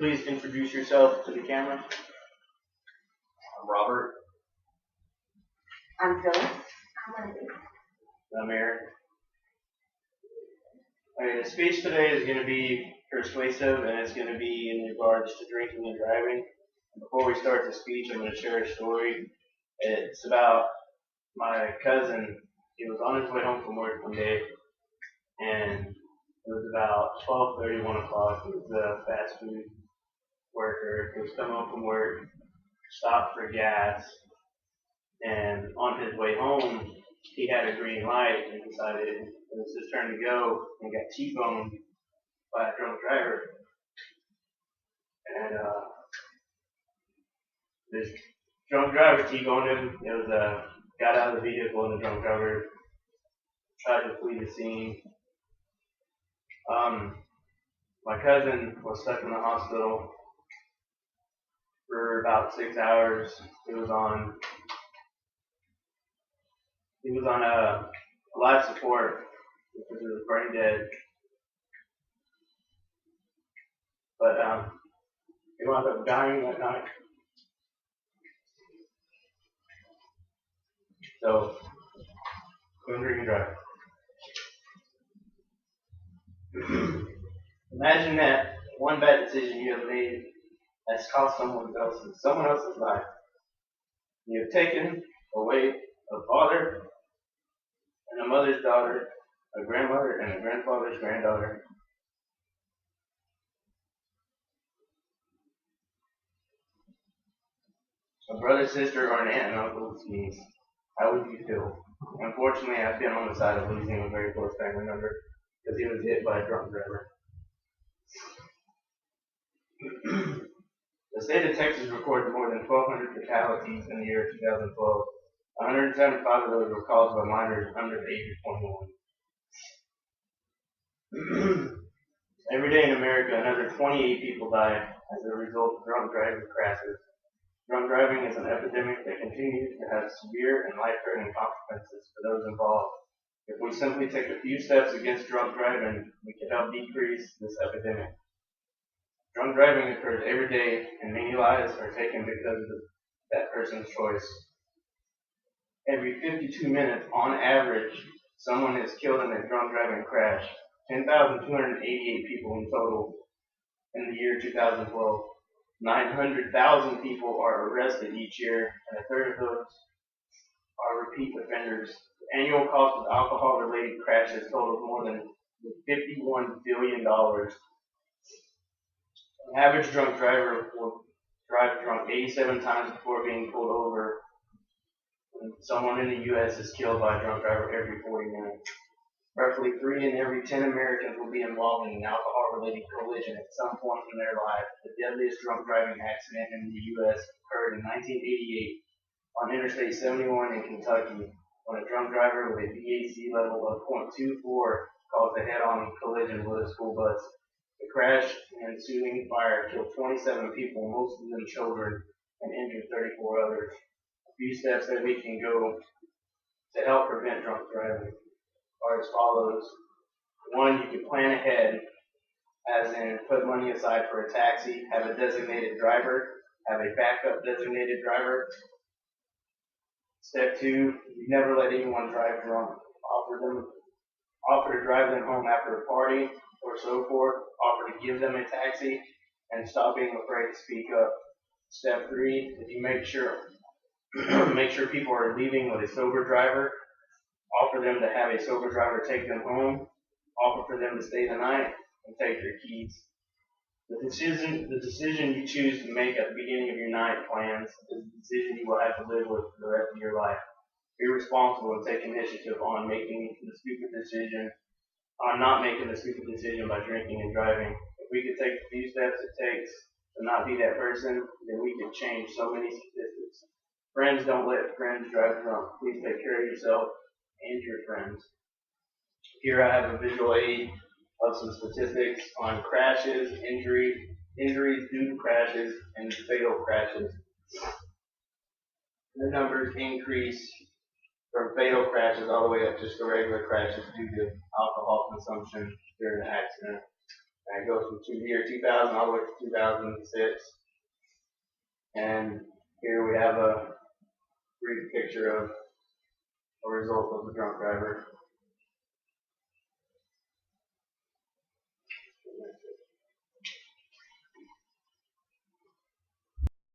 please introduce yourself to the camera? I'm Robert. I'm Phyllis. I'm Wendy. I'm Eric. Alright, the speech today is going to be persuasive and it's going to be in regards to drinking and driving. Before we start the speech, I'm going to share a story. It's about my cousin. He was on his way home from work one day, and it was about 12:30, 1 o'clock. He was a fast food worker. He was coming home from work, stopped for gas, and on his way home, he had a green light and decided it was his turn to go and got T-boned by a drunk driver. And this drunk driver T-boned him. It was got out of the vehicle and the drunk driver tried to flee the scene. My cousin was stuck in the hospital for about 6 hours. He was on a life support because he was brain dead. But he wound up dying that night. So, don't drink and drive. Imagine that one bad decision you have made has cost someone else's life. You have taken away a father and a mother's daughter, a grandmother and a grandfather's granddaughter. A brother, sister, or an aunt and uncle's niece. How would you feel? Unfortunately, I've been on the side of losing a very close family member because he was hit by a drunk driver. The state of Texas recorded more than 1,200 fatalities in the year 2012. 175 of those were caused by minors under the age of 21. Every day in America, another 28 people die as a result of drunk driving crashes. Drunk driving is an epidemic that continues to have severe and life-threatening consequences for those involved. If we simply take a few steps against drunk driving, we can help decrease this epidemic. Drunk driving occurs every day, and many lives are taken because of that person's choice. Every 52 minutes, on average, someone is killed in a drunk driving crash. 10,288 people in total in the year 2012. 900,000 people are arrested each year, and a third of those are repeat offenders. The annual cost of alcohol-related crashes totals more than $51 billion. An average drunk driver will drive drunk 87 times before being pulled over. And someone in the U.S. is killed by a drunk driver every 40 minutes. Roughly 3 in every 10 Americans will be involved in an alcohol-related collision at some point in their life. The deadliest drunk driving accident in the U.S. occurred in 1988 on Interstate 71 in Kentucky, when a drunk driver with a VAC level of .24 caused a head-on collision with a school bus. The crash and ensuing fire killed 27 people, most of them children, and injured 34 others. A few steps that we can go to help prevent drunk driving are as follows. 1, you can plan ahead, as in put money aside for a taxi, have a designated driver, have a backup designated driver. Step 2, you never let anyone drive drunk. Offer to drive them home after a party or so forth. Offer to give them a taxi, and stop being afraid to speak up. Step 3, if you make sure people are leaving with a sober driver, offer them to have a sober driver take them home. Offer for them to stay the night and take their keys. The decision you choose to make at the beginning of your night plans is the decision you will have to live with for the rest of your life. Be responsible and take initiative on not making the stupid decision by drinking and driving. If we could take the few steps it takes to not be that person, then we could change so many statistics. Friends, don't let friends drive drunk. Please take care of yourself and your friends. Here I have a visual aid of some statistics on crashes, injuries due to crashes, and fatal crashes. The numbers increase from fatal crashes all the way up just to regular crashes due to alcohol consumption during the accident. And it goes from the year 2000 all the way to 2006. And here we have a brief picture of a result of the drunk driver.